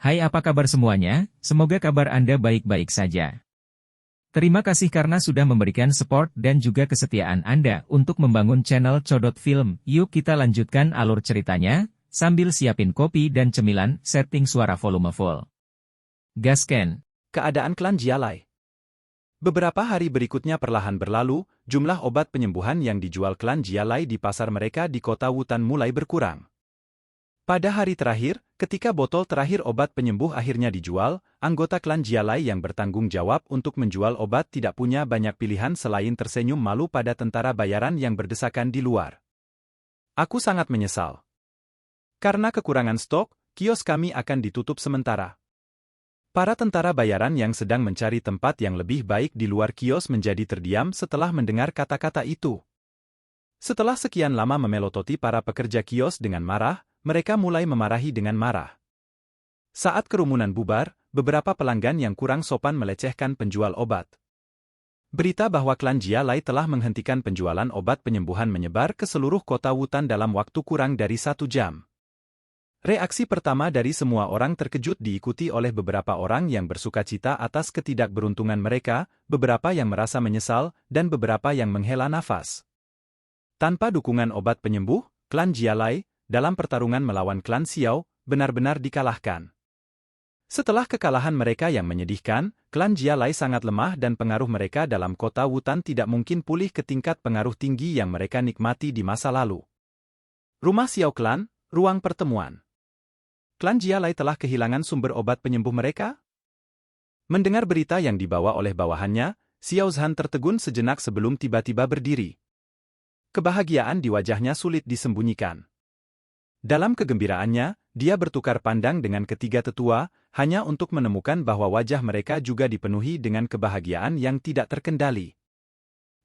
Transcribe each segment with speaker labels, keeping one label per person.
Speaker 1: Hai, apa kabar semuanya? Semoga kabar Anda baik-baik saja. Terima kasih karena sudah memberikan support dan juga kesetiaan Anda untuk membangun channel Codot Film. Yuk kita lanjutkan alur ceritanya, sambil siapin kopi dan cemilan, setting suara volume full. Gasken.
Speaker 2: Keadaan klan Jialai. Beberapa hari berikutnya perlahan berlalu, jumlah obat penyembuhan yang dijual klan Jialai di pasar mereka di kota Wutan mulai berkurang. Pada hari terakhir, ketika botol terakhir obat penyembuh akhirnya dijual, anggota klan Jialai yang bertanggung jawab untuk menjual obat tidak punya banyak pilihan selain tersenyum malu pada tentara bayaran yang berdesakan di luar. Aku sangat menyesal. Karena kekurangan stok, kios kami akan ditutup sementara. Para tentara bayaran yang sedang mencari tempat yang lebih baik di luar kios menjadi terdiam setelah mendengar kata-kata itu. Setelah sekian lama memelototi para pekerja kios dengan marah, mereka mulai memarahi dengan marah. Saat kerumunan bubar, beberapa pelanggan yang kurang sopan melecehkan penjual obat. Berita bahwa klan Jialai telah menghentikan penjualan obat penyembuhan menyebar ke seluruh kota Wutan dalam waktu kurang dari 1 jam. Reaksi pertama dari semua orang terkejut diikuti oleh beberapa orang yang bersukacita atas ketidakberuntungan mereka, beberapa yang merasa menyesal, dan beberapa yang menghela nafas. Tanpa dukungan obat penyembuh, klan Jialai, dalam pertarungan melawan klan Xiao, benar-benar dikalahkan. Setelah kekalahan mereka yang menyedihkan, klan Jialai sangat lemah dan pengaruh mereka dalam kota Wutan tidak mungkin pulih ke tingkat pengaruh tinggi yang mereka nikmati di masa lalu. Rumah Xiao Klan, ruang pertemuan. Klan Jialai telah kehilangan sumber obat penyembuh mereka? Mendengar berita yang dibawa oleh bawahannya, Xiao Zhan tertegun sejenak sebelum tiba-tiba berdiri. Kebahagiaan di wajahnya sulit disembunyikan. Dalam kegembiraannya, dia bertukar pandang dengan ketiga tetua, hanya untuk menemukan bahwa wajah mereka juga dipenuhi dengan kebahagiaan yang tidak terkendali.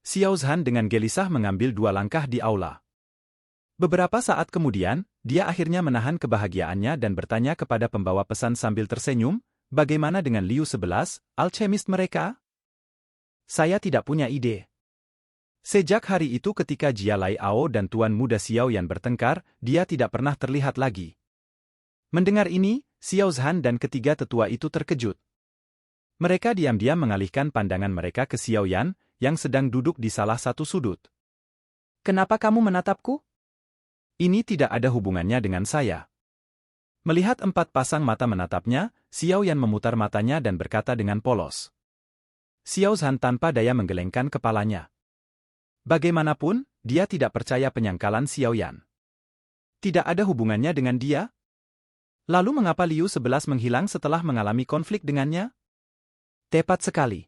Speaker 2: Xiao Zhan dengan gelisah mengambil 2 langkah di aula. Beberapa saat kemudian, dia akhirnya menahan kebahagiaannya dan bertanya kepada pembawa pesan sambil tersenyum, bagaimana dengan Liu 11, alchemist mereka? Saya tidak punya ide. Sejak hari itu ketika Jialai Ao dan Tuan Muda Xiao Yan bertengkar, dia tidak pernah terlihat lagi. Mendengar ini, Xiao Zhan dan ketiga tetua itu terkejut. Mereka diam-diam mengalihkan pandangan mereka ke Xiao Yan, yang sedang duduk di salah satu sudut. Kenapa kamu menatapku? Ini tidak ada hubungannya dengan saya. Melihat 4 pasang mata menatapnya, Xiao Yan memutar matanya dan berkata dengan polos. Xiao Zhan tanpa daya menggelengkan kepalanya. Bagaimanapun, dia tidak percaya penyangkalan Xiao Yan. Tidak ada hubungannya dengan dia? Lalu mengapa Liu 11 menghilang setelah mengalami konflik dengannya? Tepat sekali.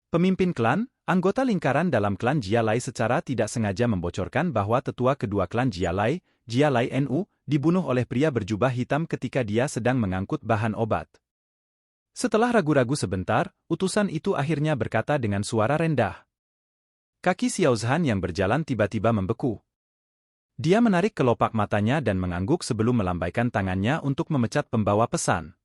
Speaker 2: Pemimpin klan, anggota lingkaran dalam klan Jialai secara tidak sengaja membocorkan bahwa tetua kedua klan Jialai, Jialai NU, dibunuh oleh pria berjubah hitam ketika dia sedang mengangkut bahan obat. Setelah ragu-ragu sebentar, utusan itu akhirnya berkata dengan suara rendah. Kaki Xiao Zhan yang berjalan tiba-tiba membeku. Dia menarik kelopak matanya dan mengangguk sebelum melambaikan tangannya untuk memecat pembawa pesan.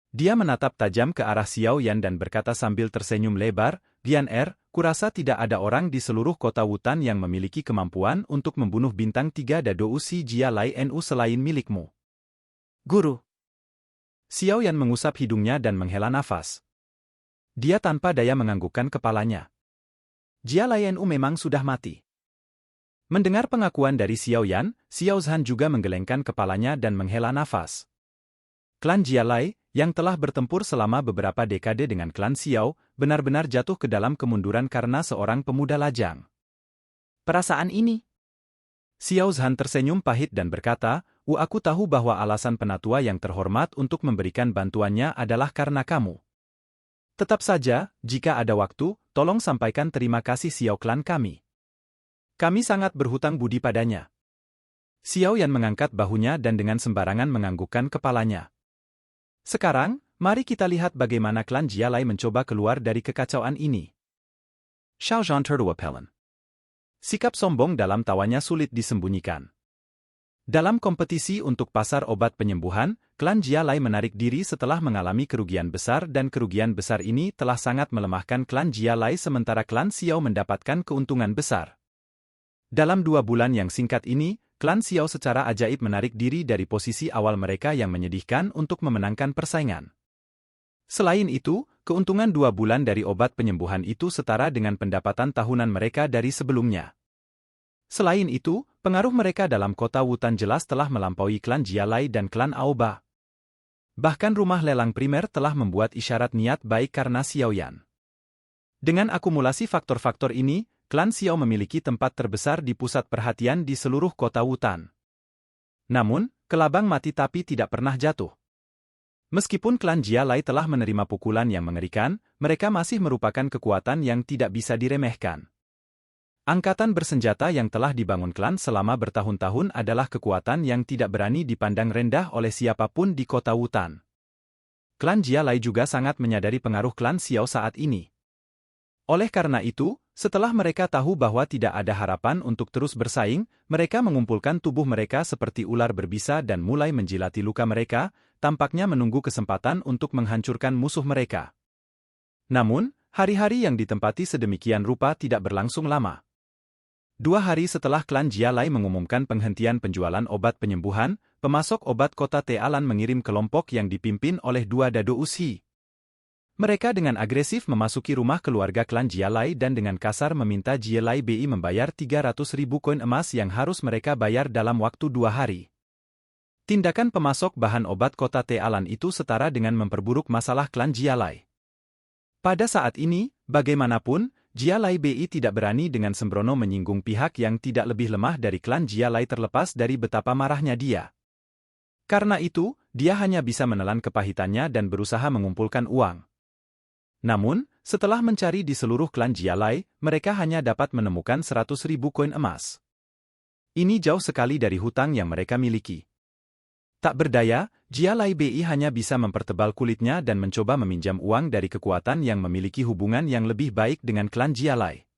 Speaker 2: Dia menatap tajam ke arah Xiao Yan dan berkata sambil tersenyum lebar, Bian kurasa tidak ada orang di seluruh kota Wutan yang memiliki kemampuan untuk membunuh bintang 3 Dadousi Jialai NU selain milikmu. Guru. Xiao Yan mengusap hidungnya dan menghela nafas. Dia tanpa daya menganggukkan kepalanya. Jialai NU memang sudah mati. Mendengar pengakuan dari Xiao Yan, Xiao Zhan juga menggelengkan kepalanya dan menghela nafas. Klan Jialai, yang telah bertempur selama beberapa dekade dengan klan Xiao, benar-benar jatuh ke dalam kemunduran karena seorang pemuda lajang. Perasaan ini? Xiao Zhan tersenyum pahit dan berkata, aku tahu bahwa alasan penatua yang terhormat untuk memberikan bantuannya adalah karena kamu. Tetap saja, jika ada waktu, tolong sampaikan terima kasih Xiao klan kami. Kami sangat berhutang budi padanya. Xiao Yan mengangkat bahunya dan dengan sembarangan menganggukkan kepalanya. Sekarang, mari kita lihat bagaimana klan Jialai mencoba keluar dari kekacauan ini. Xiao Zhan tertawa. Sikap sombong dalam tawanya sulit disembunyikan. Dalam kompetisi untuk pasar obat penyembuhan, klan Jialai menarik diri setelah mengalami kerugian besar dan kerugian besar ini telah sangat melemahkan klan Jialai sementara klan Xiao mendapatkan keuntungan besar. Dalam 2 bulan yang singkat ini, klan Xiao secara ajaib menarik diri dari posisi awal mereka yang menyedihkan untuk memenangkan persaingan. Selain itu, keuntungan 2 bulan dari obat penyembuhan itu setara dengan pendapatan tahunan mereka dari sebelumnya. Selain itu, pengaruh mereka dalam kota Wutan jelas telah melampaui klan Jialai dan klan Aoba. Bahkan rumah lelang primer telah membuat isyarat niat baik karena Xiaoyan. Dengan akumulasi faktor-faktor ini, klan Xiao memiliki tempat terbesar di pusat perhatian di seluruh kota Wutan. Namun, kelabang mati tapi tidak pernah jatuh. Meskipun klan Jialai telah menerima pukulan yang mengerikan, mereka masih merupakan kekuatan yang tidak bisa diremehkan. Angkatan bersenjata yang telah dibangun klan selama bertahun-tahun adalah kekuatan yang tidak berani dipandang rendah oleh siapapun di kota Wutan. Klan Jialai juga sangat menyadari pengaruh klan Xiao saat ini. Oleh karena itu, setelah mereka tahu bahwa tidak ada harapan untuk terus bersaing, mereka mengumpulkan tubuh mereka seperti ular berbisa dan mulai menjilati luka mereka, tampaknya menunggu kesempatan untuk menghancurkan musuh mereka. Namun, hari-hari yang ditempati sedemikian rupa tidak berlangsung lama. 2 hari setelah klan Jialai mengumumkan penghentian penjualan obat penyembuhan, pemasok obat kota Tealan mengirim kelompok yang dipimpin oleh 2 dado Ushi. Mereka dengan agresif memasuki rumah keluarga klan Jialai dan dengan kasar meminta Jialai BI membayar 300.000 koin emas yang harus mereka bayar dalam waktu 2 hari. Tindakan pemasok bahan obat kota Tealan itu setara dengan memperburuk masalah klan Jialai. Pada saat ini, bagaimanapun, Jialai BI tidak berani dengan sembrono menyinggung pihak yang tidak lebih lemah dari klan Jialai terlepas dari betapa marahnya dia. Karena itu, dia hanya bisa menelan kepahitannya dan berusaha mengumpulkan uang. Namun, setelah mencari di seluruh klan Jialai, mereka hanya dapat menemukan 100.000 koin emas. Ini jauh sekali dari hutang yang mereka miliki. Tak berdaya, Jialai BI hanya bisa mempertebal kulitnya dan mencoba meminjam uang dari kekuatan yang memiliki hubungan yang lebih baik dengan klan Jialai.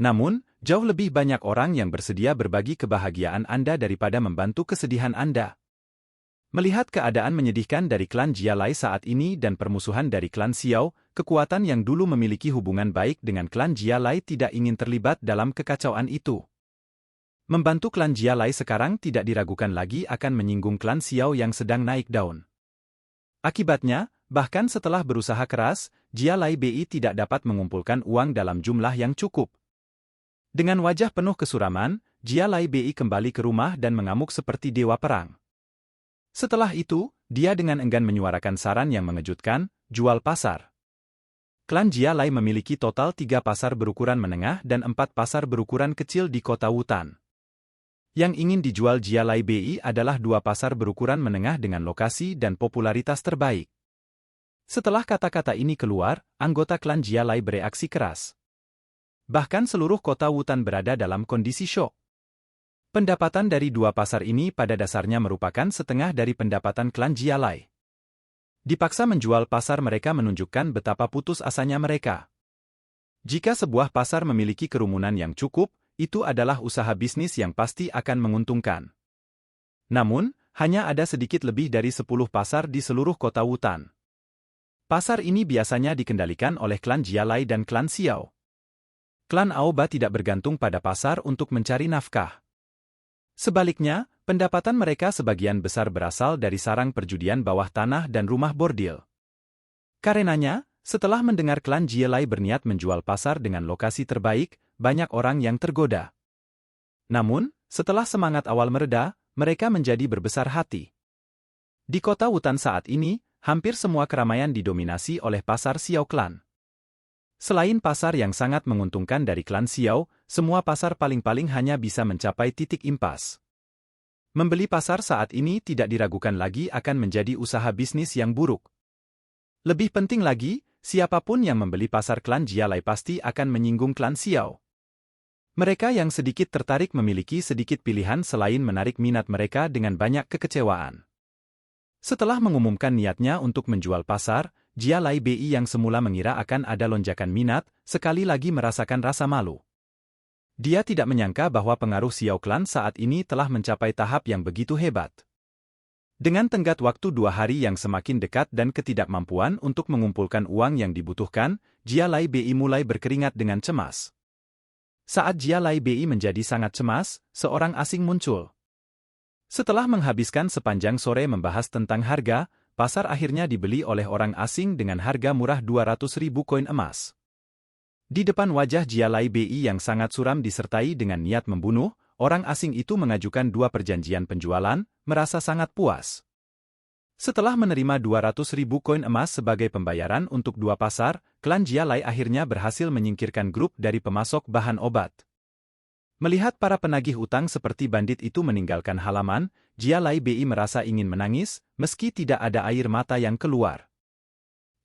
Speaker 2: Namun, jauh lebih banyak orang yang bersedia berbagi kebahagiaan Anda daripada membantu kesedihan Anda. Melihat keadaan menyedihkan dari klan Jialai saat ini dan permusuhan dari klan Xiao, kekuatan yang dulu memiliki hubungan baik dengan klan Jialai tidak ingin terlibat dalam kekacauan itu. Membantu klan Jialai sekarang tidak diragukan lagi akan menyinggung klan Xiao yang sedang naik daun. Akibatnya, bahkan setelah berusaha keras, Jialai BI tidak dapat mengumpulkan uang dalam jumlah yang cukup. Dengan wajah penuh kesuraman, Jialai BI kembali ke rumah dan mengamuk seperti dewa perang. Setelah itu, dia dengan enggan menyuarakan saran yang mengejutkan, jual pasar. Klan Jialai memiliki total 3 pasar berukuran menengah dan 4 pasar berukuran kecil di kota Wutan. Yang ingin dijual Jialai BI adalah 2 pasar berukuran menengah dengan lokasi dan popularitas terbaik. Setelah kata-kata ini keluar, anggota klan Jialai bereaksi keras. Bahkan seluruh kota Wutan berada dalam kondisi syok. Pendapatan dari 2 pasar ini pada dasarnya merupakan setengah dari pendapatan klan Jialai. Dipaksa menjual pasar mereka menunjukkan betapa putus asanya mereka. Jika sebuah pasar memiliki kerumunan yang cukup, itu adalah usaha bisnis yang pasti akan menguntungkan. Namun, hanya ada sedikit lebih dari 10 pasar di seluruh kota Wutan. Pasar ini biasanya dikendalikan oleh klan Jialai dan klan Xiao. Klan Aoba tidak bergantung pada pasar untuk mencari nafkah. Sebaliknya, pendapatan mereka sebagian besar berasal dari sarang perjudian bawah tanah dan rumah bordil. Karenanya, setelah mendengar klan Jialai berniat menjual pasar dengan lokasi terbaik, banyak orang yang tergoda. Namun, setelah semangat awal mereda, mereka menjadi berbesar hati. Di kota Wutan saat ini, hampir semua keramaian didominasi oleh pasar Xiao Clan. Selain pasar yang sangat menguntungkan dari klan Xiao, semua pasar paling-paling hanya bisa mencapai titik impas. Membeli pasar saat ini tidak diragukan lagi akan menjadi usaha bisnis yang buruk. Lebih penting lagi, siapapun yang membeli pasar klan Jialai pasti akan menyinggung klan Xiao. Mereka yang sedikit tertarik memiliki sedikit pilihan selain menarik minat mereka dengan banyak kekecewaan. Setelah mengumumkan niatnya untuk menjual pasar, Jialai BI yang semula mengira akan ada lonjakan minat, sekali lagi merasakan rasa malu. Dia tidak menyangka bahwa pengaruh Xiao Clan saat ini telah mencapai tahap yang begitu hebat. Dengan tenggat waktu 2 hari yang semakin dekat dan ketidakmampuan untuk mengumpulkan uang yang dibutuhkan, Jialai BI mulai berkeringat dengan cemas. Saat Jia Lai Bei menjadi sangat cemas, seorang asing muncul. Setelah menghabiskan sepanjang sore membahas tentang harga, pasar akhirnya dibeli oleh orang asing dengan harga murah 200.000 koin emas. Di depan wajah Jia Lai Bei yang sangat suram disertai dengan niat membunuh, orang asing itu mengajukan 2 perjanjian penjualan, merasa sangat puas. Setelah menerima 200.000 koin emas sebagai pembayaran untuk 2 pasar, klan Jia Lai akhirnya berhasil menyingkirkan grup dari pemasok bahan obat. Melihat para penagih utang seperti bandit itu meninggalkan halaman, Jia Lai Bei merasa ingin menangis, meski tidak ada air mata yang keluar.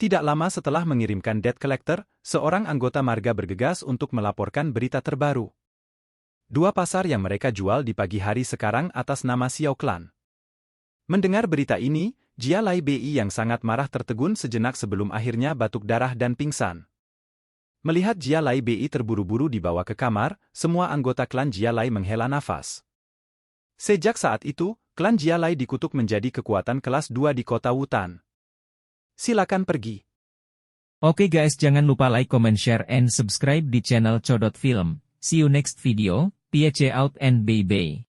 Speaker 2: Tidak lama setelah mengirimkan debt collector, seorang anggota marga bergegas untuk melaporkan berita terbaru. 2 pasar yang mereka jual di pagi hari sekarang atas nama Xiao Clan. Mendengar berita ini, Jia Lai Bei yang sangat marah tertegun sejenak sebelum akhirnya batuk darah dan pingsan. Melihat Jia Lai Bei terburu-buru dibawa ke kamar, semua anggota klan Jia Lai menghela nafas. Sejak saat itu, klan Jia Lai dikutuk menjadi kekuatan kelas 2 di kota Wutan. Silakan pergi.
Speaker 1: Oke guys, jangan lupa like, comment, share, and subscribe di channel Codot Film. See you next video, peace out and bye-bye.